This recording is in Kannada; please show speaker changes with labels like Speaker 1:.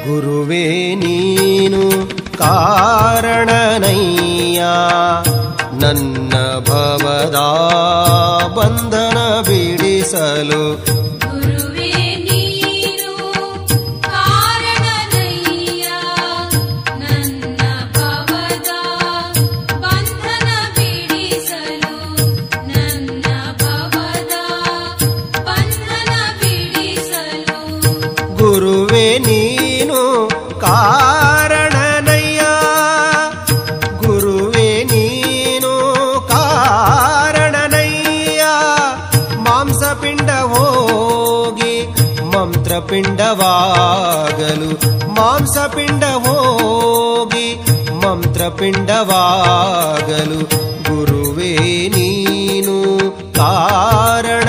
Speaker 1: ಗುರುವೇ ನೀನು ಕಾರಣನಯ್ಯ ನನ್ನ ಭವದ ಬಂಧನ ಬಿಡಿಸಲು.
Speaker 2: ಗುರುವೇ ನೀನು ಕಾರಣನಯ್ಯ ನನ್ನ ಭವದ ಬಂಧನ ಬಿಡಿಸಲು. ನನ್ನ ಭವದ ಬಂಧನ ಬಿಡಿಸಲು.
Speaker 1: ಗುರುವೇ ನೀನು ಕಾರಣನಯ್ಯ ಗುರುವೇ ನೀನು ಕಾರಣನಯ್ಯ ಮಾಂಸಪಿಂಡ ಹೋಗಿ ಮಂತ್ರಪಿಂಡವಾಗಲು. ಮಾಂಸಪಿಂಡ ಹೋಗಿ ಮಂತ್ರಪಿಂಡವಾಗಲು. ಗುರುವೇ ನೀನು ಕಾರಣ